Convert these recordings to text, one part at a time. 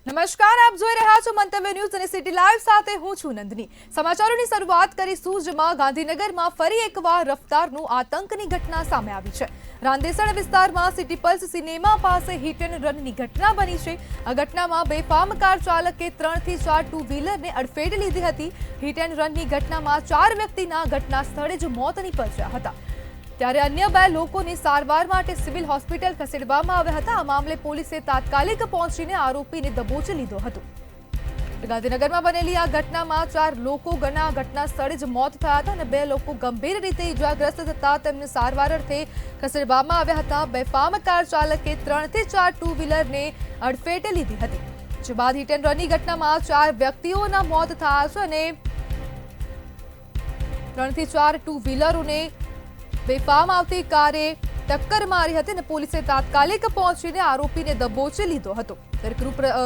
નમસ્કાર, આપ જોઈ રહ્યા છો મંતવ્ય ન્યૂઝ અને સિટી લાઈવ સાથે હું છું નંદની। સમાચારોની શરૂઆત કરીશું જેમાં ગાંધીનગરમાં ફરી એકવાર રફતારનું આતંકની ઘટના સામે આવી છે। રાંદેસણ વિસ્તારમાં સિટી પલ્સ સિનેમા પાસે હિટ એન્ડ રનની ઘટના બની છે। આ ઘટનામાં બેફામ કાર ચાલકે 3 થી 4 ટુ વ્હીલરને અડફેટે લીધી હતી। હિટ એન્ડ રનની ઘટનામાં 4 વ્યક્તિના ઘટના સ્થળે જ મોત નીપજ્યા હતા, ત્યારે અન્ય 2 લોકોને સારવાર માટે સિવિલ હોસ્પિટલ ખસેડવામાં આવ્યા હતા। આ મામલે પોલીસે તાત્કાલિક પહોંચીને આરોપીને દબોચી લીધો હતો। ગાંધીનગરમાં બનેલી આ ઘટનામાં 4 લોકોના ઘટના સ્થળે જ મોત થયા હતા અને 2 લોકો ગંભીર રીતે ઈજાગ્રસ્ત થતા તેમને સારવાર અર્થે ખસેડવામાં આવ્યા હતા। બેફામ કાર ચાલકે 3 થી 4 ટુ વ્હીલરને અડફેટે લીધી હતી, જે બાદ હિટ એન્ડ રનની ઘટનામાં 4 વ્યક્તિઓના મોત થયા છે અને 3 થી 4 ટુ વ્હીલરોને બેફામ આવતી કારે ટક્કર મારી હતી અને પોલીસે તાત્કાલિક પહોંચીને આરોપીને દબોચી લીધો હતો।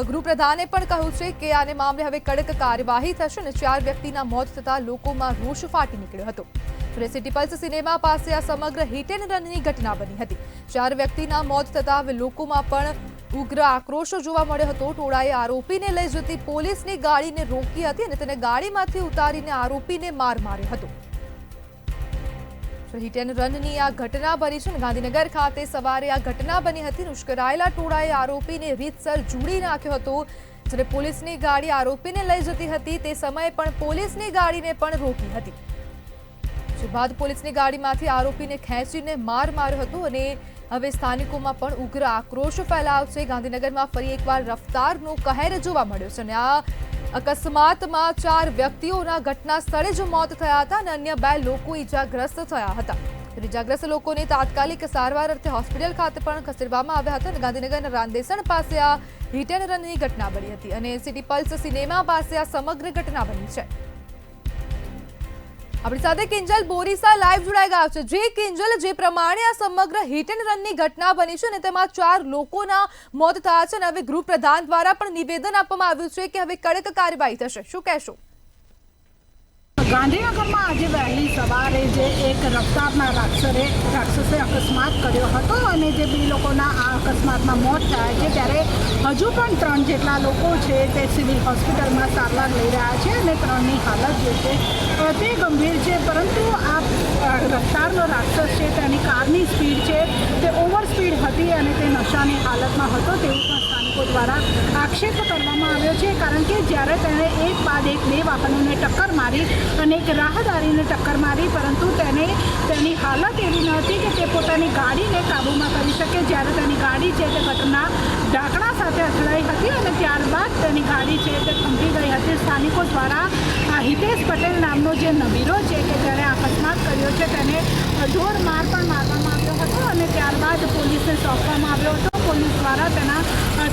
ગૃહપ્રધાને પણ કહ્યું છે કે આને મામલે હવે કડક કાર્યવાહી થશે અને 4 વ્યક્તિના મોત થતા લોકોમાં રોષ ફાટી નીકળ્યો હતો। સિટી પલ્સ સિનેમા પાસે આ સમગ્ર હિટ એન્ડ રનની ઘટના બની હતી। 4 વ્યક્તિના મોત થતા હવે લોકોમાં પણ ઉગ્ર આક્રોશ જોવા મળ્યો હતો। ટોળાએ આરોપીને લઈ જતી પોલીસની ગાડીને રોકી હતી અને તેને ગાડીમાંથી ઉતારીને આરોપીને માર માર્યો હતો। હિટ એન્ડ રનની આ ઘટના બની છે। ગાંધીનગર ખાતે સવારે આ ઘટના બની હતી। ઉશ્કેરાયેલા ટોળાએ આરોપીને રીતસર જોડી નાખ્યો હતો, જ્યારે પોલીસની ગાડી આરોપીને લઈ જતી હતી તે સમયે પણ પોલીસની ગાડીને પણ રોકી હતી, જે બાદ પોલીસની ગાડીમાંથી આરોપીને ખેંચીને માર માર્યો હતો અને હવે સ્થાનિકોમાં પણ ઉગ્ર આક્રોશ ફેલાયો છે। ગાંધીનગરમાં ફરી એકવાર રફતારનો કહેર જોવા મળ્યો છે અને આ અકસ્માતમાં 4 વ્યક્તિઓના ઘટના સ્થળે જ મોત થયા હતા અને અન્ય 2 લોકો ઈજાગ્રસ્ત થયા હતા। ઈજાગ્રસ્ત લોકોને તાત્કાલિક સારવાર અર્થે હોસ્પિટલ ખાતે પણ ખસેડવામાં આવ્યા હતા અને ગાંધીનગરના રાંદેસણ પાસે આ હિટ એન્ડ રનની ઘટના બની હતી અને સિટી પલ્સ સિનેમા પાસે આ સમગ્ર ઘટના બની છે। આપણી સાથે કિંજલ બોરીસા લાઈવ જોડાઈ ગયા છે। જે કિંજલ, જે પ્રમાણે આ સમગ્ર હિટ એન્ડ રનની ઘટના બની છે અને તેમાં 4 લોકોના મોત થયા છે અને હવે ગૃહપ્રધાન દ્વારા પણ નિવેદન આપવામાં આવ્યું છે કે હવે કડક કાર્યવાહી થશે, શું કહેશો? ગાંધીનગરમાં આજે વહેલી સવારે જે એક રફતારના રાક્ષસે અકસ્માત કર્યો હતો અને જે 2 લોકોના આ અકસ્માતમાં મોત થયા છે, ત્યારે હજુ પણ 3 જેટલા લોકો છે તે સિવિલ હોસ્પિટલમાં સારવાર લઈ રહ્યા છે અને 3ની હાલત જે છે તે ગંભીર છે। પરંતુ આ રફતારનો રાક્ષસ છે તેની કારની સ્પીડ છે તે ઓવર સ્પીડ હતી અને તે નશાની હાલતમાં હતો તેવું પણ સ્થાનિકો દ્વારા આક્ષેપ કરવામાં આવ્યો છે, કારણ કે જ્યારે તેણે એક બાદ એક 2 વાહનોને ટક્કર મારી અને એક રાહદારીને ટક્કર મારી, પરંતુ તેની હાલત એવી ન હતી કે તે પોતાની ગાડીને કાબૂમાં કરી શકે। જ્યારે તેની ગાડી છે તે ગટરના ઢાંકણા સાથે અથડાઈ હતી અને ત્યારબાદ તેની ગાડી છે તે થંભી ગઈ હતી। સ્થાનિકો દ્વારા હિતેશ પટેલ નામનો જે નવીરો છે કે જેણે અકસ્માત કર્યો છે તેને ઢોર માર પણ મારવામાં આવ્યો હતો અને ત્યારબાદ પોલીસને સોંપવામાં આવ્યો હતો। પોલીસ દ્વારા તેના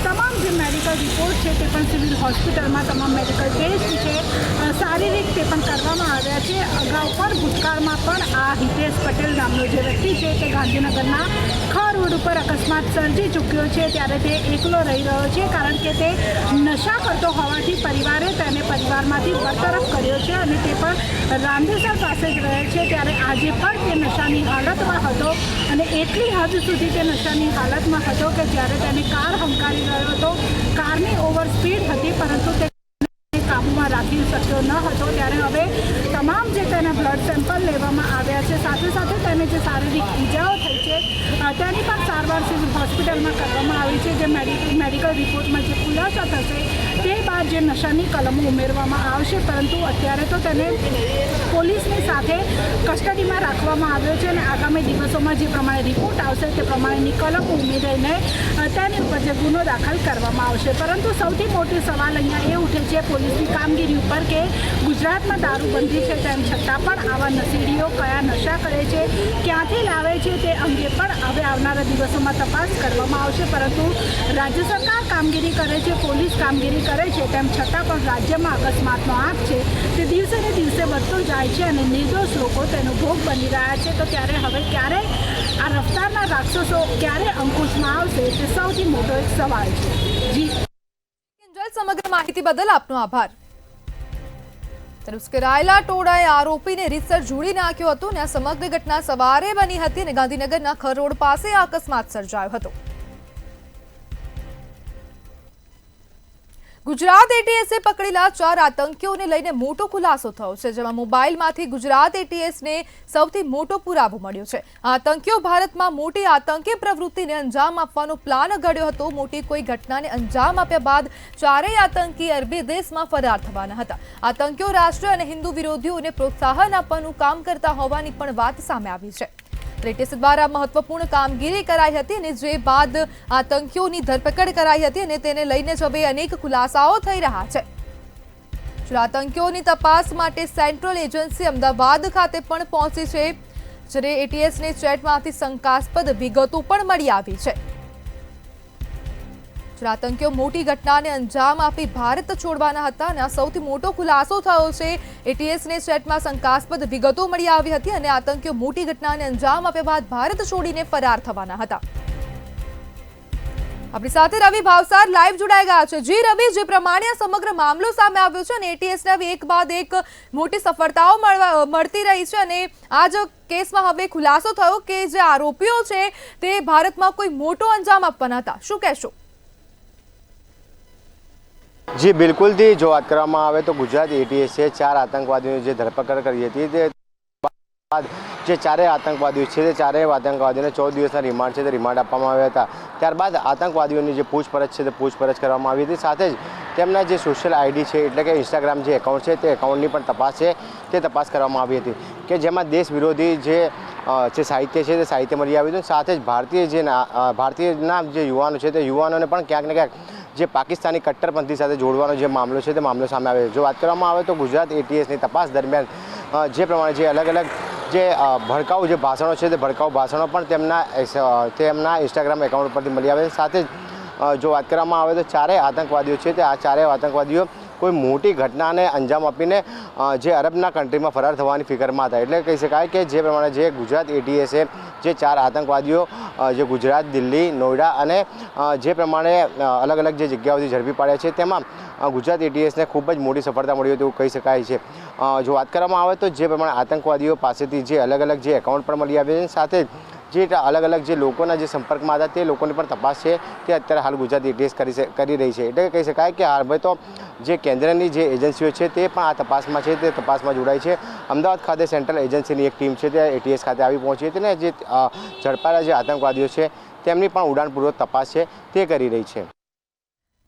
તમામ જે મેડિકલ રિપોર્ટ છે તે પણ સિવિલ હોસ્પિટલમાં તમામ મેડિકલ ટેસ્ટ છે શારીરિક તે પણ કરવામાં આવ્યા છે। અગાઉ પણ ભૂતકાળમાં પણ આ હિતેશ પટેલ નામનો જે વ્યક્તિ છે તે ગાંધીનગરના ખા રોડ ઉપર અકસ્માત સર્જી ચૂક્યો છે, ત્યારે તે એકલો રહી રહ્યો છે, કારણ કે તે નશા કરતો હોવાથી પરિવારે તેને પરિવારમાંથી બરતરફ કર્યો છે અને તે પણ રાંદેસર પાસે જ રહે છે। ત્યારે આજે પણ તે નશાની હાલતમાં હતો અને એટલી હદ સુધી તે નશાની હાલતમાં હતો કે જ્યારે તેને કાર હંકારી રહ્યો હતો, કારની ઓવર સ્પીડ હતી પરંતુ તે કાબૂમાં રાખી શક્યો ન હતો। ત્યારે હવે તમામ જે તેના બ્લડ સેમ્પલ લેવામાં આવ્યા છે, સાથે સાથે તેને જે શારીરિક ઈજાઓ થઈ છે તેની પણ સારવાર સિવિલ હોસ્પિટલમાં કરવામાં આવી છે। જે મેડિકલ રિપોર્ટમાં જે ખુલાસા થશે તે બાદ જે નશાની કલમો ઉમેરવામાં આવશે, પરંતુ અત્યારે તો તેને પોલીસની સાથે કસ્ટડીમાં રાખવામાં આવ્યો છે અને આગામી દિવસોમાં જે પ્રમાણે રિપોર્ટ આવશે તે પ્રમાણેની કલમો ઉમેરીને તેની ઉપર જે ગુનો દાખલ કરવામાં આવશે। પરંતુ સૌથી મોટો સવાલ અહીંયા એ ઉઠે છે પોલીસની કામગીરી ઉપર કે ગુજરાતમાં દારૂબંધી છે તેમ છતાં પણ આવા નશેડીઓ કયા નશા કરે છે, ક્યાંથી લાવે છે તે અંગે પણ હવે આવનારા દિવસોમાં તપાસ કરવામાં આવશે। પરંતુ રાજ્ય સરકાર કામગીરી કરે છે, પોલીસ કામગીરી કરે છે, તેમ છતાં પણ રાજ્યમાં અકસ્માતનો આંક છે તે દિવસે ને દિવસે વધતો જાય છે અને નિર્દોષ લોકો તેનો ભોગ બની રહ્યા છે। તો ત્યારે હવે ક્યારે આ રફતારના રાક્ષસો ક્યારે અંકુશમાં આવશે તે સૌથી મોટો એક સવાલ છે। જી સમગ્ર માહિતી બદલ આપનો આભાર। ઉશ્કેરાયેલા ટોળાએ આરોપીને રીતસર જોડી નાખ્યો હતો અને આ સમગ્ર ઘટના સવારે બની હતી અને ગાંધીનગરના ખર રોડ પાસે અકસ્માત સર્જાયો હતો। ગુજરાત એટીએસે પકડેલા 4 આતંકીઓને લઈને મોટો ખુલાસો થયો છે, જેમાં મોબાઈલમાંથી ગુજરાત એટીએસને સૌથી મોટો પુરાવો મળ્યો છે। આતંકીઓ ભારતમાં મોટી આતંકી પ્રવૃત્તિને અંજામ આપવાનો પ્લાન ઘડ્યો હતો। મોટી કોઈ ઘટનાને અંજામ આપ્યા બાદ ચારેય આતંકી અરબી દેશમાં ફરાર થવાના હતા। આતંકીઓ રાષ્ટ્ર અને હિન્દુ વિરોધીઓને પ્રોત્સાહન આપવાનું કામ કરતા હોવાની પણ વાત સામે આવી છે। એટીએસ દ્વારા મહત્વપૂર્ણ કામગીરી કરાઈ હતી અને જે બાદ આતંકીઓની ધરપકડ કરાઈ હતી અને તેને લઈને જ હવે અનેક ખુલાસાઓ થઈ રહ્યા છે। આતંકીઓની તપાસ માટે સેન્ટ્રલ એજન્સી અમદાવાદ ખાતે પણ પહોંચી છે, જ્યારે એટીએસને ચેટમાંથી શંકાસ્પદ વિગતો પણ મળી આવી છે। આતંકીઓ મોટી ઘટનાને અંજામ આપી ભારત છોડવાના હતા અને આ સૌથી મોટો ખુલાસો થયો છે। એટીએસને ચેટમાં શંકાસ્પદ વિગતો મળી આવી હતી અને આતંકીઓ મોટી ઘટનાને અંજામ આપ્યા બાદ ભારત છોડીને ફરાર થવાના હતા। આપણી સાથે રવિ ભાવસાર લાઈવ જોડાઈ ગયા છે। જી રવિ, જે પ્રમાણે આ સમગ્ર મામલો સામે આવ્યો છે અને એટીએસને હવે એક બાદ એક મોટી સફળતાઓ મળતી રહી છે અને આ જ કેસમાં હવે ખુલાસો થયો કે જે આરોપીઓ છે તે ભારતમાં કોઈ મોટો અંજામ આપવાના હતા, શું કહેશો? જી બિલકુલ થી જો વાત કરવામાં આવે તો ગુજરાત એટીએસે 4 આતંકવાદીઓની જે ધરપકડ કરી હતી તે બાદ જે ચારેય આતંકવાદીઓ છે તે ચારેય આતંકવાદીઓને 14 દિવસના રિમાન્ડ છે તે રિમાન્ડ આપવામાં આવ્યા હતા। ત્યારબાદ આતંકવાદીઓની જે પૂછપરછ છે તે પૂછપરછ કરવામાં આવી હતી। સાથે જ તેમના જે સોશિયલ આઈડી છે એટલે કે ઇન્સ્ટાગ્રામ જે એકાઉન્ટ છે તે એકાઉન્ટની પણ તપાસ છે તે તપાસ કરવામાં આવી હતી કે જેમાં દેશ વિરોધી જે સાહિત્ય છે તે સાહિત્ય મળી આવ્યું હતું। સાથે જ ભારતીયના જે યુવાનો છે તે યુવાનોને પણ ક્યાંક ને ક્યાંક જે પાકિસ્તાની કટ્ટરપંથી સાથે જોડવાનો જે મામલો છે તે મામલો સામે આવ્યો। જો વાત કરવામાં આવે તો ગુજરાત એટીએસની તપાસ દરમિયાન જે પ્રમાણે જે અલગ અલગ જે ભડકાઉ જે ભાષણો છે તે ભડકાઉ ભાષણો પણ તેમના ઇન્સ્ટાગ્રામ એકાઉન્ટ પરથી મળી આવે। સાથે જ જો વાત કરવામાં આવે તો ચારેય આતંકવાદીઓ છે તે આ ચારેય આતંકવાદીઓ કોઈ મોટી ઘટનાને અંજામ આપીને જે અરબના કન્ટ્રીમાં ફરાર થવાની ફિકરમાં હતા। એટલે કહી શકાય કે જે પ્રમાણે જે ગુજરાત એટીએસે જે 4 આતંકવાદીઓ જે ગુજરાત, દિલ્હી, નોઈડા અને જે પ્રમાણે અલગ અલગ જે જગ્યાઓથી ઝડપી પાડ્યા છે તેમાં ગુજરાત એટીએસને ખૂબ જ મોટી સફળતા મળી હોય તેવું કહી શકાય છે। જો વાત કરવામાં આવે તો જે પ્રમાણે આતંકવાદીઓ પાસેથી જે અલગ અલગ જે એકાઉન્ટ પણ મળી આવ્યા છે, સાથે જે અલગ અલગ જે લોકોના જે સંપર્કમાં હતા તે લોકોની પણ તપાસ છે તે અત્યારે હાલ ગુજરાત એટીએસ કરી રહી છે। એટલે કહી શકાય કે હાલ તો જે કેન્દ્રની જે એજન્સીઓ છે તે પણ આ તપાસમાં છે તે તપાસમાં જોડાઈ છે। અમદાવાદ ખાતે સેન્ટ્રલ એજન્સીની એક ટીમ છે તે એટીએસ ખાતે આવી પહોંચી હતી અને જે ઝડપાયેલા જે આતંકવાદીઓ છે તેમની પણ ઉડાનપૂર્વક તપાસ છે તે કરી રહી છે।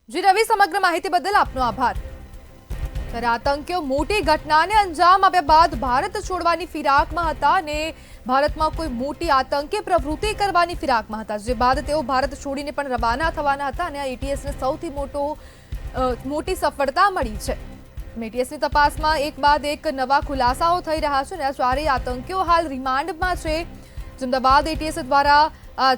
જી રવિ, સમગ્ર માહિતી બદલ આપનો આભાર। ત્યારે આતંકીઓ મોટી ઘટનાને અંજામ આપ્યા બાદ ભારત છોડવાની ફિરાકમાં હતા અને ભારતમાં કોઈ મોટી આતંકી પ્રવૃત્તિ કરવાની ફિરાકમાં હતા, જે બાદ તેઓ ભારત છોડીને પણ રવાના થવાના હતા અને આ એટીએસને સૌથી મોટી સફળતા મળી છે। એટીએસની તપાસમાં એક બાદ એક નવા ખુલાસાઓ થઈ રહ્યા છે અને આ ચારેય આતંકીઓ હાલ રિમાન્ડમાં છે। અમદાવાદ એટીએસ દ્વારા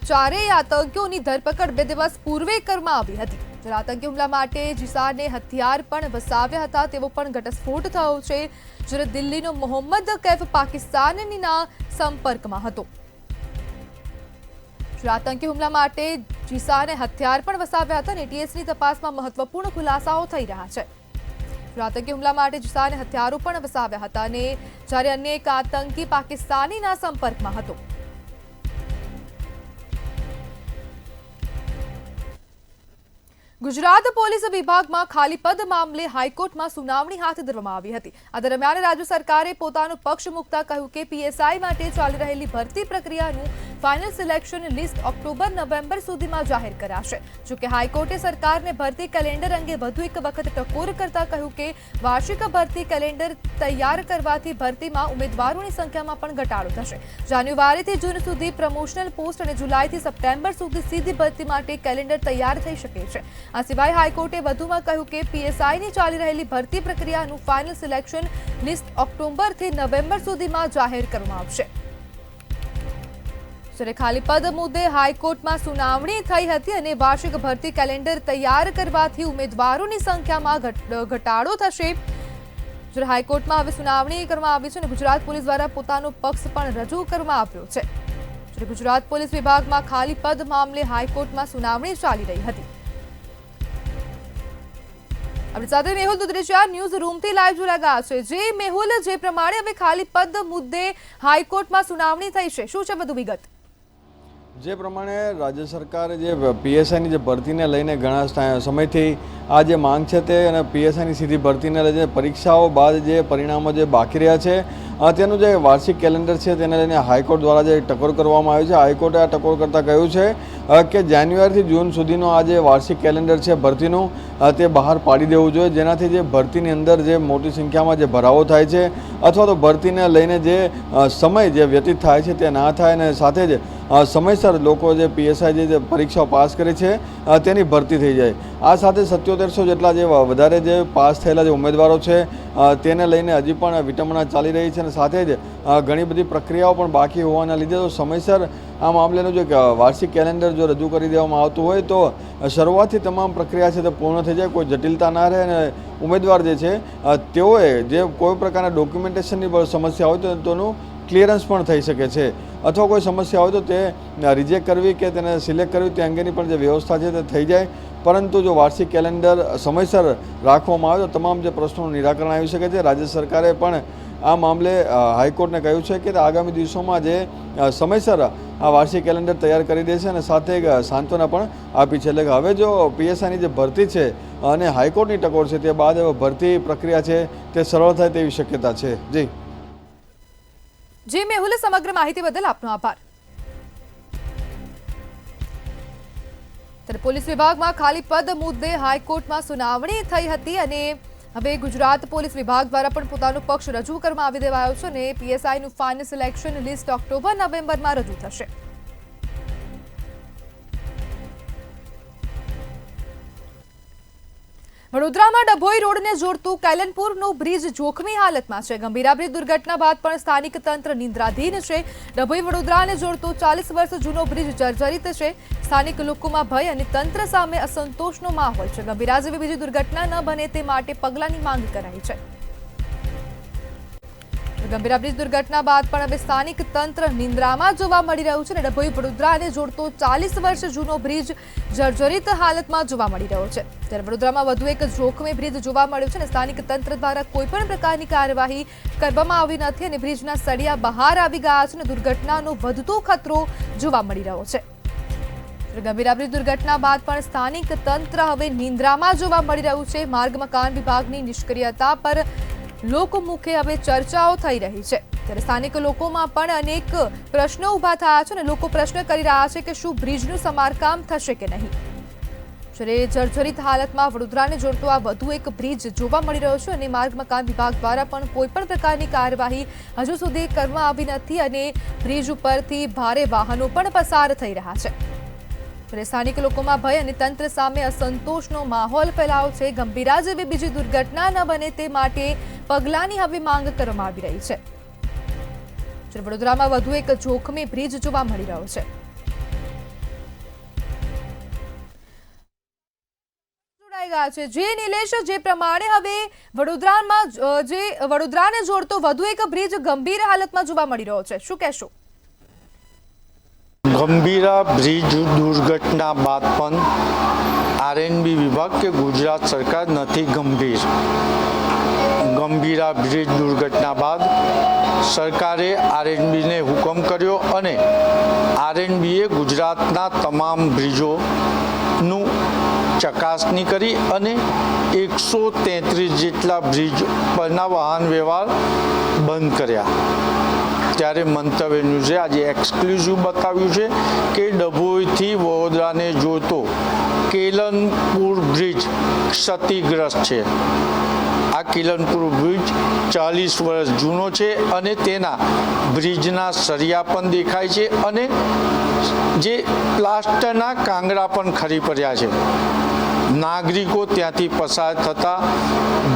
ચારેય આતંકીઓની ધરપકડ 2 દિવસ પૂર્વે કરવામાં આવી હતી। આતંકી હુમલા માટે જીસાને હથિયાર પણ વસાવ્યા હતા તેવો પણ ઘટસ્ફોટ થયો છે, જ્યારે દિલ્હીનો મોહમ્મદ કૈફ પાકિસ્તાનના સંપર્કમાં હતો। આતંકી હુમલા માટે જીસાને હથિયાર પણ વસાવ્યા હતા અને એટીએસની તપાસમાં મહત્વપૂર્ણ ખુલાસાઓ થઈ રહ્યા છે। આતંકી હુમલા માટે જીસાને હથિયારો પણ વસાવ્યા હતા અને જ્યારે અન્ય એક આતંકી પાકિસ્તાનીના સંપર્કમાં હતો। ગુજરાત પોલીસ વિભાગમાં ખાલી પદ મામલે હાઈકોર્ટમાં સુનાવણી હાથ ધરવામાં આવી હતી। આ દરમિયાન રાજ્ય સરકારે પોતાનો પક્ષ મૂકતા કહ્યું કે પીએસઆઈ માટે ચાલી રહેલી ભરતી પ્રક્રિયાનું ફાઇનલ સિલેક્શન લિસ્ટ ઓક્ટોબર-નવેમ્બર સુધીમાં જાહેર કરાશે। જોકે હાઈકોર્ટે સરકારને ભરતી કેલેન્ડર અંગે વધુ એક વખત ટકોર કરતા કહ્યું કે વાર્ષિક ભરતી કેલેન્ડર તૈયાર કરવાથી ભરતીમાં ઉમેદવારોની સંખ્યામાં પણ ઘટાડો થશે। જાન્યુઆરીથી જૂન સુધી પ્રમોશનલ પોસ્ટ અને જુલાઈથી સપ્ટેમ્બર સુધી સીધી ભરતી માટે કેલેન્ડર તૈયાર થઈ શકે છે। આ સિવાય હાઈકોર્ટે વધુમાં કહ્યું કે પીએસઆઈની ચાલી રહેલી ભરતી પ્રક્રિયાનું ફાઇનલ સિલેક્શન લિસ્ટ ઓક્ટોબરથી નવેમ્બર સુધીમાં જાહેર કરવામાં આવશે। જ્યારે ખાલી પદ મુદ્દે હાઈકોર્ટમાં સુનાવણી થઈ હતી અને વાર્ષિક ભરતી કેલેન્ડર તૈયાર કરવાથી ઉમેદવારોની સંખ્યામાં ઘટાડો થશે। જ્યારે હાઈકોર્ટમાં હવે સુનાવણી કરવામાં આવી છે અને ગુજરાત પોલીસ દ્વારા પોતાનો પક્ષ પણ રજૂ કરવામાં આવ્યો છે। જ્યારે ગુજરાત પોલીસ વિભાગમાં ખાલી પદ મામલે હાઈકોર્ટમાં સુનાવણી ચાલી રહી હતી। આપણી સાથે મેહુલ દુધરેશિયા ન્યૂઝ રૂમથી લાઈવ જોડાઈ ગયા છે। જે મેહુલ, જે પ્રમાણે હવે ખાલી પદ મુદ્દે હાઈકોર્ટમાં સુનાવણી થઈ છે, શું છે વધુ વિગત? જે પ્રમાણે રાજ્ય સરકારે જે પીએસઆઈની જે ભરતીને લઈને ઘણા સમયથી આ જે માંગ છે તે અને પીએસઆઈની સીધી ભરતીને લઈને પરીક્ષાઓ બાદ જે પરિણામો જે બાકી રહ્યા છે તેનું જે વાર્ષિક કેલેન્ડર છે તેને લઈને હાઈકોર્ટ દ્વારા જે ટકોર કરવામાં આવ્યું છે, હાઈકોર્ટે આ ટકોર કરતાં કહ્યું છે કે જાન્યુઆરીથી જૂન સુધીનો આ જે વાર્ષિક કેલેન્ડર છે ભરતીનું તે બહાર પાડી દેવું જોઈએ, જેનાથી જે ભરતીની અંદર જે મોટી સંખ્યામાં જે ભરાવો થાય છે અથવા તો ભરતીને લઈને જે સમય જે વ્યતીત થાય છે તે ના થાય અને સાથે જ સમયસર લોકો જે પીએસઆઈ જે પરીક્ષાઓ પાસ કરી છે તેની ભરતી થઈ જાય। આ સાથે 7700 જેટલા જે વધારે જે પાસ થયેલા જે ઉમેદવારો છે તેને લઈને હજી પણ વિટંબણા ચાલી રહી છે અને સાથે જ ઘણી બધી પ્રક્રિયાઓ પણ બાકી હોવાના લીધે તો સમયસર આ મામલેનું જે વાર્ષિક કેલેન્ડર જો રજૂ કરી દેવામાં આવતું હોય તો શરૂઆતથી તમામ પ્રક્રિયા છે તે પૂર્ણ થઈ જાય, કોઈ જટિલતા ના રહે અને ઉમેદવાર જે છે તેઓએ જે કોઈ પ્રકારના ડોક્યુમેન્ટેશનની સમસ્યા હોય તો તેનું ક્લિયરન્સ પણ થઈ શકે છે અથવા કોઈ સમસ્યા હોય તો તે રિજેક્ટ કરવી કે તેને સિલેક્ટ કરવી તે અંગેની પણ જે વ્યવસ્થા છે તે થઈ જાય। પરંતુ જો વાર્ષિક કેલેન્ડર સમયસર રાખવામાં આવે તો તમામ જે પ્રશ્નોનું નિરાકરણ આવી શકે છે। રાજ્ય સરકારે પણ આ મામલે હાઈકોર્ટને કહ્યું છે કે આગામી દિવસોમાં જે સમયસર આ વાર્ષિક કેલેન્ડર તૈયાર કરી દેશે અને સાથે સાંત્વના પણ આપી છે। એટલે કે હવે જો પીએસઆઈની જે ભરતી છે અને હાઈકોર્ટની ટકોર છે તે બાદ ભરતી પ્રક્રિયા છે તે સરળ થાય તેવી શક્યતા છે। જી મેહુલ, સમગ્ર માહિતી બદલ આપનો આભાર। ત્યારે પોલીસ વિભાગમાં ખાલી પદ મુદ્દે હાઈકોર્ટમાં સુનાવણી થઈ હતી અને હવે ગુજરાત પોલીસ વિભાગ દ્વારા પણ પોતાનો પક્ષ રજૂ કરવામાં આવી દેવાયો છે અને પીએસઆઈનું ફાઇનલ સિલેક્શન લિસ્ટ ઓક્ટોબર-નવેમ્બરમાં રજૂ થશે। વડોદરામાં ડભોઈ રોડને જોડતું કેલનપુરનો બ્રિજ જોખમી હાલતમાં છે। ગંભીરા બ્રિજ દુર્ઘટના બાદ પણ સ્થાનિક તંત્ર નિંદ્રાધીન છે। ડભોઈ વડોદરાને જોડતો 40 વર્ષ જૂનો બ્રિજ જર્જરિત છે। સ્થાનિક લોકોમાં ભય અને તંત્ર સામે અસંતોષનો માહોલ છે। ગંભીરા જેવી બીજી દુર્ઘટના ન બને તે માટે પગલાંની માંગ કરાઈ છે। ગંભીરા બ્રિજ દુર્ઘટના બાદ પણ હવે સ્થાનિક તંત્ર નિંદ્રામાં જોવા મળી રહ્યું છે અને ડભોઈ વડોદરાને જોડતો 40 વર્ષ જૂનો બ્રિજ જર્જરિત હાલતમાં જોવા મળી રહ્યો છે। ત્યારે વડોદરામાં વધુ એક જોખમી બ્રિજ જોવા મળ્યો છે અને સ્થાનિક તંત્ર દ્વારા કોઈપણ પ્રકારની કાર્યવાહી કરવામાં આવી નથી અને બ્રિજના સળિયા બહાર આવી ગયા છે અને દુર્ઘટનાનો વધતો ખતરો જોવા મળી રહ્યો છે। ગંભીરા બ્રિજ દુર્ઘટના બાદ પણ સ્થાનિક તંત્ર હવે નિંદ્રામાં જોવા મળી રહ્યું છે। માર્ગ મકાન વિભાગની નિષ્ક્રિયતા પર લોકમુખે હવે ચર્ચાઓ થઈ રહી છે। ત્યારે સ્થાનિક લોકોમાં પણ અનેક પ્રશ્નો ઊભા થયા છે અને લોકો પ્રશ્ન કરી રહ્યા છે કે શું બ્રિજનું સમારકામ થશે કે નહીં। જ્યારે જર્જરિત હાલતમાં વડોદરાને જોડતો આ વધુ એક બ્રિજ જોવા મળી રહ્યો છે અને માર્ગ મકાન વિભાગ દ્વારા પણ કોઈપણ પ્રકારની કાર્યવાહી હજુ સુધી કરવામાં આવી નથી અને બ્રિજ ઉપરથી ભારે વાહનો પણ પસાર થઈ રહ્યા છે। સ્થાનિક લોકોમાં ભય અને તંત્ર સામે અસંતોષનો માહોલ ફેલાયો છે। ગંભીરા જેવી બીજી દુર્ઘટના ન બને તે માટે પગલાંની હવે માંગ કરવામાં આવી રહી છે। વડોદરામાં વધુ એક જોખમી બ્રિજ જોવા મળી રહ્યો છે। જોડાઈ ગયા છે જે નિલેશ, જે પ્રમાણે હવે વડોદરામાં જે વડોદરાને જોડતો વધુ એક બ્રિજ ગંભીર હાલતમાં જોવા મળી રહ્યો છે, શું કહેશો? ગંભીરા બ્રિજ દુર્ઘટના બાદ પણ આરએનબી વિભાગ કે ગુજરાત સરકાર નથી ગંભીર। ગંભીરા બ્રિજ દુર્ઘટના બાદ સરકારે આરએનબીને હુકમ કર્યો અને આરએનબીએ ગુજરાતના તમામ બ્રિજોનું ચકાસણી કરી અને 133 જેટલા બ્રિજ પરના વાહન વ્યવહાર બંધ કર્યા। ત્યારે મંતવ્ય ન્યૂઝે આજે એક્સક્લુઝિવ બતાવ્યું છે કે ડભોઈથી વડોદરાને જોડતો કેલનપુર બ્રિજ ક્ષતિગ્રસ્ત છે। આ કેલનપુર બ્રિજ 40 વર્ષ જૂનો છે અને તેના બ્રિજના સળિયા પણ દેખાય છે અને જે પ્લાસ્ટરના કાંગરા પણ ખરી પડ્યા છે। નાગરિકો ત્યાંથી પસાર થતા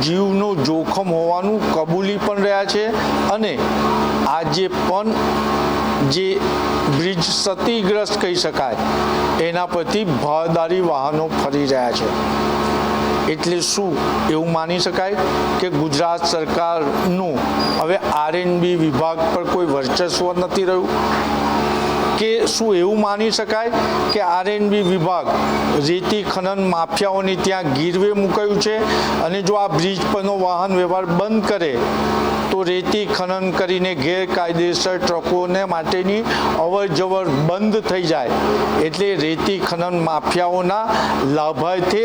જીવનું જોખમ હોવાનું કબૂલી પણ રહ્યા છે અને આજે પણ જે બ્રિજ ક્ષતિગ્રસ્ત કહી શકાય એના પરથી ભારદારી વાહનો ફરી રહ્યા છે। એટલે શું એવું માની શકાય કે ગુજરાત સરકારનું હવે આરએનબી વિભાગ પર કોઈ વર્ચસ્વ નથી રહ્યું? કે શું એવું માની શકાય કે આરએનબી વિભાગ રેતી ખનન માફિયાઓની ત્યાં ગીરવે મુકાયું છે અને જો આ બ્રિજ પરનો વાહન વ્યવહાર બંધ કરે તો રેતી ખનન કરીને ગેરકાયદેસર ટ્રકોને માટેની અવર જવર બંધ થઈ જાય એટલે રેતી ખનન માફિયાઓના લાભાર્થે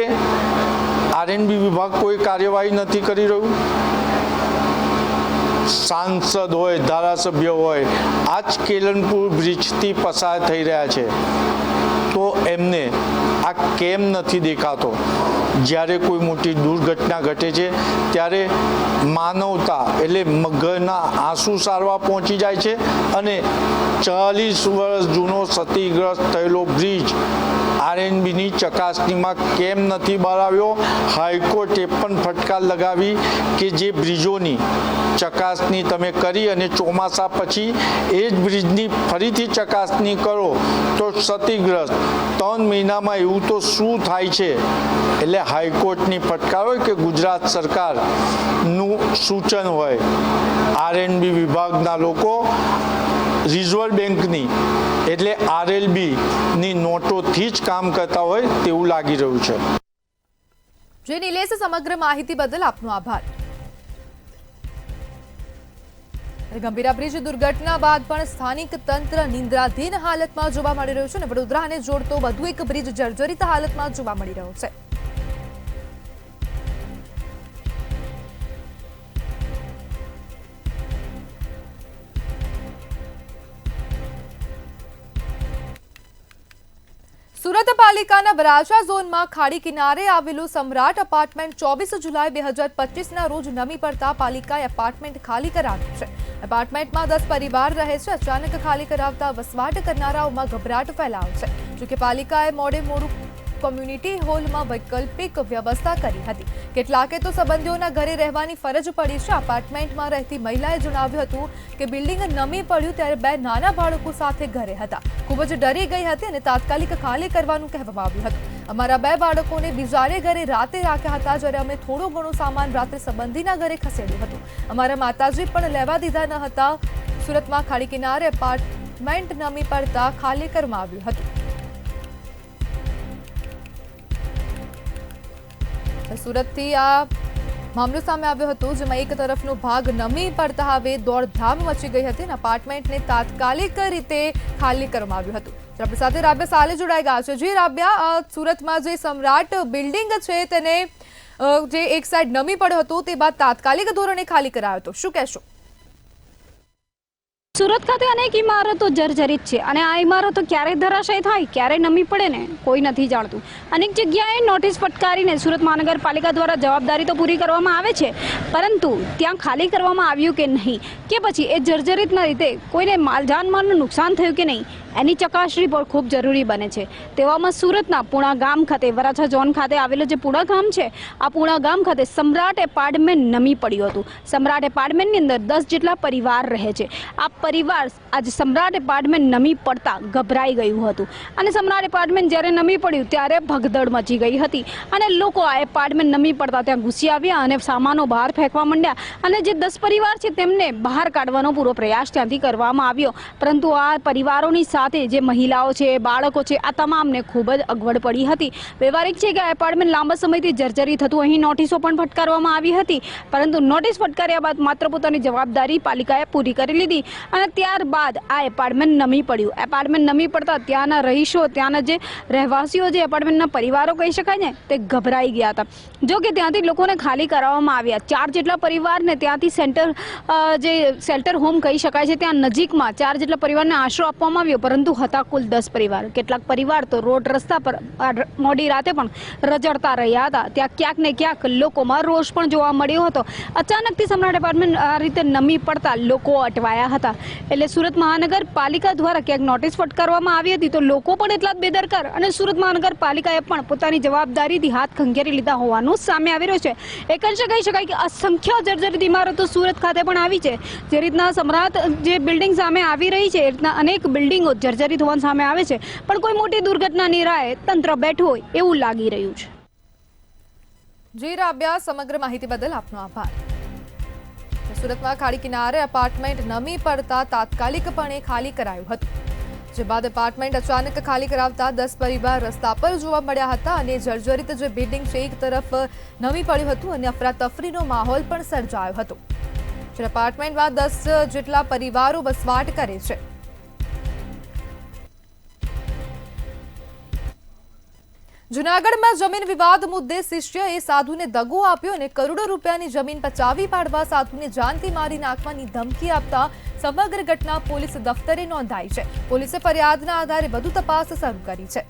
આરએનબી વિભાગ કોઈ કાર્યવાહી નથી કરી રહ્યું? સાંસદ હોય, ધારાસભ્ય હોય, આ જ કેલનપુર બ્રિજથી પસાર થઈ રહ્યા છે, તો એમને આ કેમ નથી દેખાતો? જ્યારે કોઈ મોટી દુર્ઘટના ઘટે છે ત્યારે માનવતા એટલે મગજના આંસુ સારવા પહોંચી જાય છે અને 40 વર્ષ જૂનો ક્ષતિગ્રસ્ત થયેલો બ્રિજ આરએનબીની ચકાસણીમાં કેમ નથી બહાર આવ્યો? હાઈકોર્ટે પણ ફટકાર લગાવી કે જે બ્રિજોની ચકાસણી તમે કરી અને ચોમાસા પછી એ જ બ્રિજની ફરીથી ચકાસણી કરો તો ક્ષતિગ્રસ્ત 3 મહિનામાં એવું તો શું થાય છે? એટલે હાઈકોર્ટની ફટકાર હોય કે ગુજરાત સરકારનું સૂચન હોય, આરએનબી વિભાગના લોકો રિઝર્વ બેંકની એટલે આરએલબીની નોટોથી જ કામ કરતા હોય તેવું લાગી રહ્યું છે. જે નિલેશ, સમગ્ર માહિતી બદલ આપનો આભાર. ગંભીરા બ્રિજ દુર્ઘટના બાદ પણ સ્થાનિક તંત્ર નિંદ્રાધીન હાલતમાં જોવા મળી રહ્યું છે અને વડોદરાને જોડતો વધુ એક બ્રિજ જર્જરિત હાલતમાં જોવા મળી રહ્યો છે. સુરત પાલિકાના વરાછા ઝોનમાં ખાડી કિનારે આવેલું સમ્રાટ એપાર્ટમેન્ટ 24 જુલાઈ 2025ના રોજ નમી પડતા પાલિકાએ એપાર્ટમેન્ટ ખાલી કરાવ્યું છે. એપાર્ટમેન્ટમાં 10 પરિવાર રહે છે. અચાનક ખાલી કરાવતા વસવાટ કરનારાઓમાં ગભરાટ ફેલાયો છે. જોકે પાલિકાએ મોડું કોમ્યુનિટી હોલમાં વૈકલ્પિક વ્યવસ્થા કરી હતી. કેટલાકે તો સંબંધીઓના ઘરે રહેવાની ફરજ પડી છે. એપાર્ટમેન્ટમાં રહેતી મહિલાએ જણાવ્યું હતું કે બિલ્ડિંગ નમી પડ્યું ત્યારે 2 નાના બાળકો સાથે ઘરે હતા. ખૂબ જ ડરી ગઈ હતી અને તાત્કાલિક ખાલી કરવાનું કહેવામાં આવ્યું હતું. અમારા 2 બાળકોને બીજાને ઘરે રાતે રાખ્યા હતા, જ્યારે અમે થોડો ઘણો સામાન રાત્રે સંબંધીના ઘરે ખસેડ્યું હતું. અમારા માતાજી પણ લેવા દીધા ન હતા. સુરતમાં ખાડી કિનારે એપાર્ટમેન્ટ નમી પડતા ખાલી કરવામાં આવ્યું હતું. સુરતથી આ મામલો સામે આવ્યો હતો, જેમાં એક તરફનો ભાગ નમી પડતા હવે દોડધામ મચી ગઈ હતી અને એપાર્ટમેન્ટને તાત્કાલિક રીતે ખાલી કરવામાં આવ્યું હતું. આપણી સાથે રાબ્યા સાલે જોડાઈ ગયા છે. જી રાબ્યા, સુરતમાં જે સમ્રાટ બિલ્ડિંગ છે તેને જે એક સાઈડ નમી પડ્યો હતો તે બાદ તાત્કાલિક ધોરણે ખાલી કરાયો હતો, શું કહેશો? સુરત ખાતે અનેક ઇમારતો જર્જરિત છે અને આ ઇમારતો ક્યારે ધરાશય થાય, ક્યારે નમી પડે ને કોઈ નથી જાણતું. અનેક જગ્યાએ નોટિસ ફટકારીને સુરત મહાનગરપાલિકા દ્વારા જવાબદારી તો પૂરી કરવામાં આવે છે, પરંતુ ત્યાં ખાલી કરવામાં આવ્યું કે નહીં, કે પછી એ જર્જરિતના રીતે કોઈને જાનમાલનું નુકસાન થયું કે નહીં, એની ચકાસણી પણ ખૂબ જરૂરી બને છે. તેવામાં સુરતના પૂણા ગામ ખાતે, વરાછા ઝોન ખાતે આવેલું જે પૂણા ગામ છે, આ પૂણા ગામ ખાતે સમ્રાટ એપાર્ટમેન્ટ નમી પડ્યું હતું. સમ્રાટ એપાર્ટમેન્ટની અંદર 10 જેટલા પરિવાર રહે છે. આ પરિવાર આજે સમ્રાટ એપાર્ટમેન્ટ નમી પડતા ગભરાઈ ગયું હતું અને સમ્રાટ એપાર્ટમેન્ટ જ્યારે નમી પડ્યું ત્યારે ભગદડ મચી ગઈ હતી અને લોકો આ એપાર્ટમેન્ટ નમી પડતા ત્યાં ઘૂસી આવ્યા અને સામાનો બહાર ફેંકવા માંડ્યા અને જે 10 પરિવાર છે તેમને બહાર કાઢવાનો પૂરો પ્રયાસ ત્યાંથી કરવામાં આવ્યો, પરંતુ આ પરિવારોની સાથે જે મહિલાઓ છે, બાળકો છે, આ તમામને ખૂબ જ અગવડ પડી હતી. વ્યવહારિક છે કે આ એપાર્ટમેન્ટ લાંબા સમયથી જર્જરિત હતું. અહીં નોટિસો પણ ફટકારવામાં આવી હતી, પરંતુ નોટિસ ફટકાર્યા બાદ માત્ર પોતાની જવાબદારી પાલિકાએ પૂરી કરી લીધી અને ત્યારબાદ આ એપાર્ટમેન્ટ નમી પડ્યું. એપાર્ટમેન્ટ નમી પડતા ત્યાંના રહીશો, ત્યાંના જે રહેવાસીઓ, જે એપાર્ટમેન્ટના પરિવારો કહી શકાય ને, તે ગભરાઈ ગયા હતા. જો કે ત્યાંથી લોકોને ખાલી કરાવવામાં આવ્યા. 4 જેટલા પરિવારને ત્યાંથી શેલ્ટર હોમ કહી શકાય છે, ત્યાં નજીકમાં 4 જેટલા પરિવારને આશરો આપવામાં આવ્યો, પરંતુ હતા કુલ 10 પરિવાર. કેટલાક પરિવાર તો રોડ રસ્તા પર મોડી રાતે પણ રજડતા રહ્યા હતા. ત્યાં ક્યાંક ને ક્યાંક લોકોમાં રોષ પણ જોવા મળ્યો હતો. અચાનકથી સમ્રાટ એપાર્ટમેન્ટ આ રીતે નમી પડતા લોકો અટવાયા હતા. એટલે સુરત મહાનગરપાલિકા દ્વારા ક્યાંક નોટિસ ફટકારવામાં આવી હતી, તો લોકો પણ એટલા જ બેદરકાર અને સુરત મહાનગરપાલિકાએ પણ પોતાની જવાબદારીથી હાથ ખંખેરી લીધા હોવાનું સામે આવી રહ્યું છે. એક અંશે કહી શકાય કે અસંખ્ય જર્જરિત ઇમારતો સુરત ખાતે પણ આવી છે. જે રીતના સમ્રાટ જે બિલ્ડિંગ સામે આવી રહી છે, એ રીતના અનેક બિલ્ડિંગો જર્જરિત હોવાનું સામે આવે છે, પણ કોઈ મોટી દુર્ઘટનાની રાહે તંત્ર બેઠું હોય એવું લાગી રહ્યું છે. જી રાબ્યા, સમગ્ર માહિતી બદલ આપનો આભાર. સુરતમાં ખાડી કિનારે એપાર્ટમેન્ટ નમી પડતા તાત્કાલિકપણે ખાલી કરાયું હતું, જે બાદ એપાર્ટમેન્ટ અચાનક ખાલી કરાવતા 10 પરિવાર રસ્તા પર જોવા મળ્યા હતા અને જર્જરિત જે બિલ્ડિંગ છે એક તરફ નમી પડ્યું હતું અને અફરાતફરીનો માહોલ પણ સર્જાયો હતો. એપાર્ટમેન્ટમાં 10 જેટલા પરિવારો વસવાટ કરે છે. જૂનાગઢમાં જમીન વિવાદ મુદ્દે શિષ્યએ સાધુને દગો આપ્યો અને કરોડો રૂપિયાની જમીન પચાવી પાડવા સાધુને જાનથી મારી નાખવાની ધમકી આપતા સમગ્ર ઘટના પોલીસ દફતરે નોંધાઈ છે. પોલીસે ફરિયાદના આધારે વધુ તપાસ શરૂ કરી છે.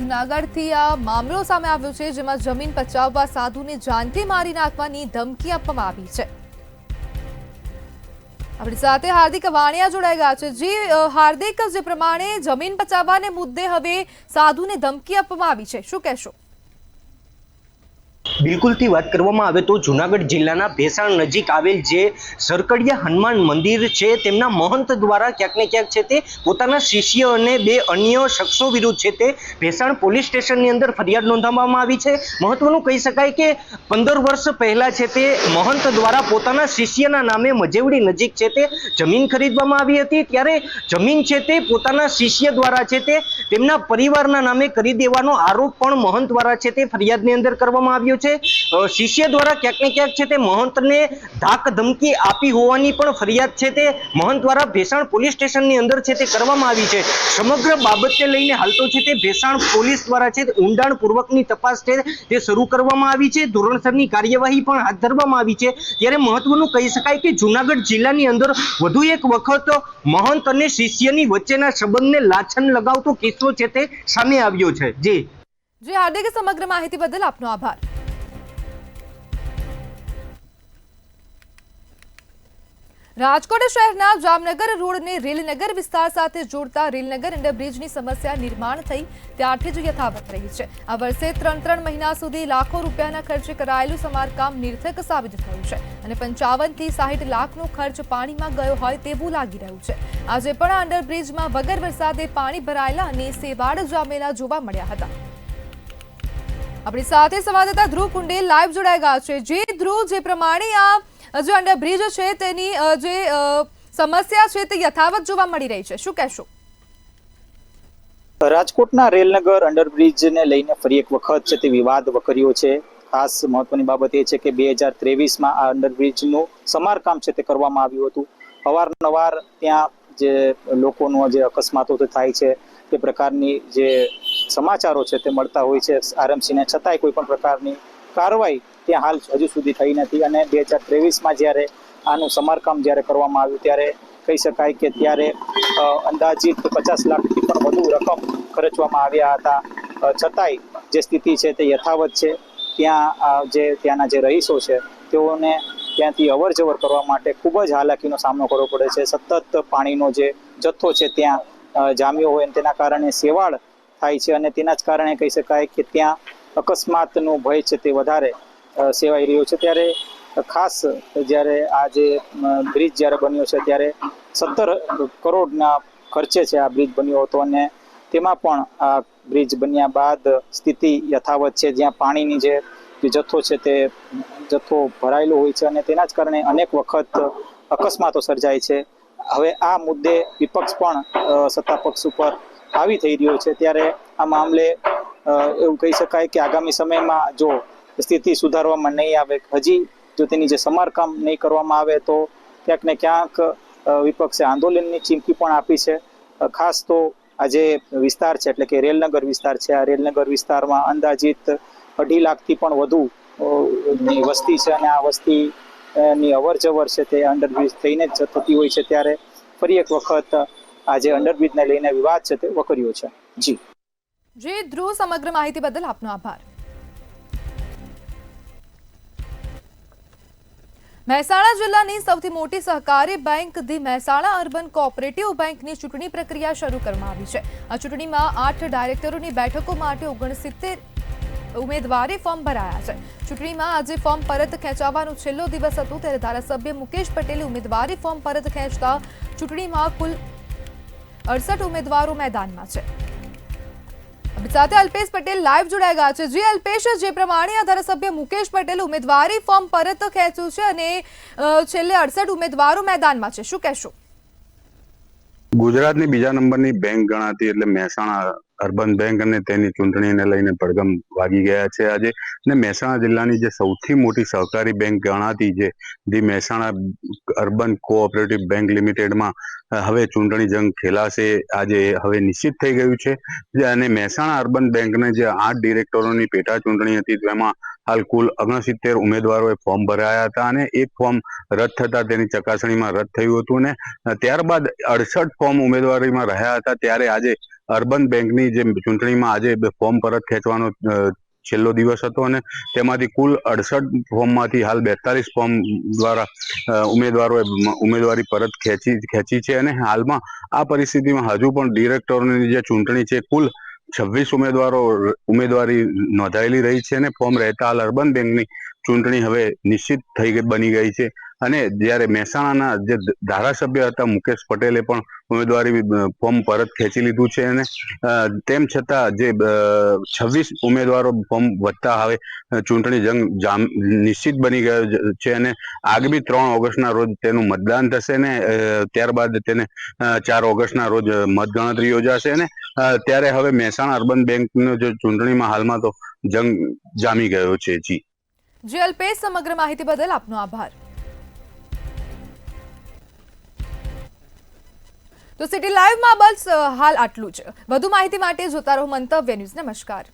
જૂનાગઢથી આ મામલો સામે આવ્યો છે, જેમાં જમીન પચાવવા સાધુને જાનથી મારી નાખવાની ધમકી આપવામાં આવી છે. આપણી સાથે હાર્દિક વાણિયા જોડાઈ ગયા છે. જી હાર્દિક, જે પ્રમાણે જમીન પચાવવાને મુદ્દે હવે સાધુને ધમકી આપવામાં આવી છે, શું કહેશો? બિલકુલથી વાત કરવામાં આવે તો જૂનાગઢ જિલ્લાના ભેસાણ નજીક આવેલ જે સરકડિયા હનુમાન મંદિર છે, તેમના મહંત દ્વારા ક્યાંક ને ક્યાંક છે તે પોતાના શિષ્ય અને બે અન્ય શખ્સો વિરુદ્ધ છે તે ભેસાણ પોલીસ સ્ટેશનની અંદર ફરિયાદ નોંધાવવામાં આવી છે. મહત્વનું કહી શકાય કે 15 વર્ષ પહેલા છે તે મહંત દ્વારા પોતાના શિષ્યના નામે મજેવડી નજીક છે તે જમીન ખરીદવામાં આવી હતી. ત્યારે જમીન છે તે પોતાના શિષ્ય દ્વારા છે તે તેમના પરિવારના નામે કરી દેવાનો આરોપ પણ મહંત દ્વારા છે તે ફરિયાદની અંદર કરવામાં આવ્યો છે. શિષ્ય દ્વારા ક્યાંક ને ક્યાંક છે તે મહંતને ધાક ધમકી આપી હોવાની પણ ફરિયાદ છે તે મહંત દ્વારા ભેસાણ પોલીસ સ્ટેશનની અંદર છે તે કરવામાં આવી છે. સમગ્ર બાબતને લઈને હાલ તો છે તે ભેસાણ પોલીસ દ્વારા છે ઊંડાણપૂર્વકની તપાસ છે તે શરૂ કરવામાં આવી છે. ધોરણસરની કાર્યવાહી પણ હાથ ધરવામાં આવી છે. ત્યારે મહત્વનું કહી શકાય કે જૂનાગઢ જિલ્લાની અંદર વધુ એક વખત મહંત અને શિષ્યની વચ્ચેના સંબંધને લાછન લગાવતો કિસ્સો છે તે સામે આવ્યો છે. જી હાર્દિક, સમગ્ર માહિતી બદલ આપનો આભાર. રાજકોટ શહેરના જામનગર રોડને રેલનગર વિસ્તાર સાથે જોડતા રેલનગર અંડરબ્રિજની સમસ્યા નિર્માણ થઈ ત્યારથી જ યથાવત રહી છે. આ વર્ષે 3 મહિના સુધી લાખો રૂપિયાના ખર્ચે કરાયેલું સમારકામ નિર્થક સાબિત થયું છે અને 55 થી 60 લાખનો ખર્ચ પાણીમાં ગયો હોય તેવું લાગી રહ્યું છે. આજે પણ આ અંડરબ્રિજમાં વગર વરસાદે પાણી ભરાયેલા અને સેવાડ જામેલા જોવા મળ્યા હતા. આપણી સાથે સંવાદદાતા ધ્રુવ કુંડેલ લાઈવ જોડાઈ ગયા છે. જે ધ્રુવ, જે પ્રમાણે આ જે અંડરબ્રિજ છે તેની જે સમસ્યા છે તે યથાવત જોવા મળી રહી છે, શું કહેશો? રાજકોટના રેલનગર અંડરબ્રિજને લઈને ફરી એક વખત છે તે વિવાદ વકર્યો છે. ખાસ મહત્વની બાબત એ છે કે 2023માં આ અંડરબ્રિજનું સમારકામ છે તે કરવામાં આવ્યું હતું. અવારનવાર ત્યાં જે લોકોનો જે અકસ્માતો થાય છે તે પ્રકારની જે સમાચારો છે તે મળતા હોય છે આરએમસીને, છતાંય કોઈ પણ પ્રકારની કાર્યવાહી ત્યાં હાલ હજુ સુધી થઈ નથી. અને 2023માં જ્યારે આનું સમારકામ જ્યારે કરવામાં આવ્યું ત્યારે કહી શકાય કે ત્યારે અંદાજિત 50 લાખથી પણ વધુ રકમ ખર્ચવામાં આવ્યા હતા. છતાંય જે સ્થિતિ છે તે યથાવત છે. ત્યાંના જે રહીશો છે તેઓને ત્યાંથી અવર જવર કરવા માટે ખૂબ જ હાલાકીનો સામનો કરવો પડે છે. સતત પાણીનો જે જથ્થો છે ત્યાં જામ્યો હોય અને તેના કારણે સેવાળ થાય છે અને તેના જ કારણે કહી શકાય કે ત્યાં અકસ્માતનો ભય છે તે વધારે સેવાઈ રહ્યો છે. ત્યારે ખાસ જ્યારે આ જે બ્રિજ જ્યારે બન્યો છે ત્યારે 17 કરોડના ખર્ચે છે આ બ્રિજ બન્યો હતો અને તેમાં પણ આ બ્રિજ બન્યા બાદ સ્થિતિ યથાવત છે, જ્યાં પાણીની જે જથ્થો છે તે જથ્થો ભરાયેલો હોય છે અને તેના જ કારણે અનેક વખત અકસ્માતો સર્જાય છે. હવે આ મુદ્દે વિપક્ષ પણ સત્તા પક્ષ ઉપર હાવી થઈ રહ્યો છે. ત્યારે આ મામલે એવું કહી શકાય કે આગામી સમયમાં જો સ્થિતિ સુધારવામાં નહીં આવે, હજી જો તેની જે સમારકામ નહીં કરવામાં આવે તો ક્યાંક ને ક્યાંક વિપક્ષે આંદોલનની ચીમકી પણ આપી છે. ખાસ તો આ જે વિસ્તાર છે એટલે કે રેલનગર વિસ્તાર છે, આ રેલનગર વિસ્તારમાં અંદાજિત 2.5 લાખથી પણ વધુ ની વસ્તી છે અને આ વસ્તીની અવર જવર છે તે અંડરબ્રિજ થઈને જ થતી હોય છે. ત્યારે ફરી એક વખત આ જે અંડરબ્રિજને લઈને વિવાદ છે તે વકર્યો છે. જી ધ્રુવ, સમગ્ર માહિતી બદલ આપનો આભાર. મહેસાણા જિલ્લાની સૌથી મોટી સહકારી bank the Mehsana urban cooperative બેંકની ચૂંટણી પ્રક્રિયા શરૂ કરવામાં આવી છે. આ ચૂંટણીમાં 8 ડાયરેક્ટરોની બેઠકો માટે 69 ઉમેદવારી ફોર્મ ભરાયા છે. ચૂંટણીમાં આજે ફોર્મ પરત ખેંચવાનો છેલ્લો દિવસ હતો, ત્યારે ધારાસભ્ય મુકેશ પટેલે ઉમેદવારી ફોર્મ પરત ખેંચતા ચૂંટણીમાં કુલ 68 ઉમેદવારો મેદાનમાં છે. સાથે અલ્પેશ પટેલ લાઈવ જોડાઈ ગયા છે. જી અલ્પેશ, જે પ્રમાણે આ ધારાસભ્ય મુકેશ પટેલે ઉમેદવારી ફોર્મ પરત ખેંચ્યું છે અને છેલ્લે 68 ઉમેદવારો મેદાનમાં છે, શું કહેશો? ગુજરાતની બીજા નંબરની બેંક ગણાતી એટલે મહેસાણા અર્બન બેંક અને તેની ચૂંટણીને લઈને પડઘમ વાગી ગયા છે આજે. ને મહેસાણા જિલ્લાની જે સૌથી મોટી સહકારી બેંક ગણાતી છે the Mehsana urban cooperative bank લિમિટેડમાં હવે ચૂંટણી જંગ ખેલાશે આજે હવે નિશ્ચિત થઈ ગયું છે. અને મહેસાણા અર્બન બેંકને જે 8 ડિરેક્ટરોની પેટા ચૂંટણી હતી તેમાં હાલ કુલ 69 ઉમેદવારોએ ફોર્મ ભરાયા હતા અને એક ફોર્મ રદ થતા તેની ચકાસણીમાં રદ થયું હતું અને ત્યારબાદ 68 ફોર્મ ઉમેદવારીમાં રહ્યા હતા. ત્યારે આજે અર્બન બેંકની જે ચૂંટણીમાં આજે ફોર્મ પરત ખેંચવાનો છેલ્લો દિવસ હતો અને તેમાંથી કુલ 68 ફોર્મમાંથી હાલ 42 ફોર્મ દ્વારા ઉમેદવારોએ ઉમેદવારી પરત ખેંચી છે અને હાલમાં આ પરિસ્થિતિમાં હજુ પણ ડિરેક્ટરોની જે ચૂંટણી છે કુલ 26 ઉમેદવારી નોંધાયેલી રહી છે અને ફોર્મ રહેતા હાલ અર્બન બેંકની ચૂંટણી હવે નિશ્ચિત બની ગઈ છે. અને જ્યારે મહેસાણાના જે ધારાસભ્ય હતા મુકેશ પટેલે પણ ઉમેદવારી ફોર્મ પરત ખેંચી લીધું છે અને તેમ છતાં જે 26 ઉમેદવારો ફોર્મ વધતા હવે ચૂંટણી જંગ નિશ્ચિત બની ગયો છે અને આગામી 3 ઓગસ્ટના રોજ તેનું મતદાન થશે ને ત્યારબાદ તેને 4 ઓગસ્ટના રોજ મતગણતરી યોજાશે અને ત્યારે હવે મહેસાણા અર્બન બેંકનો જે ચૂંટણીમાં હાલમાં તો જંગ જામી ગયો છે. જી અલ્પેશ, સમગ્ર માહિતી બદલ આપનો આભાર. તો સિટી લાઈવમાં બસ હાલ આટલું જ. વધુ માહિતી માટે જોતા રહો મંતવ્ય ન્યૂઝ. નમસ્કાર.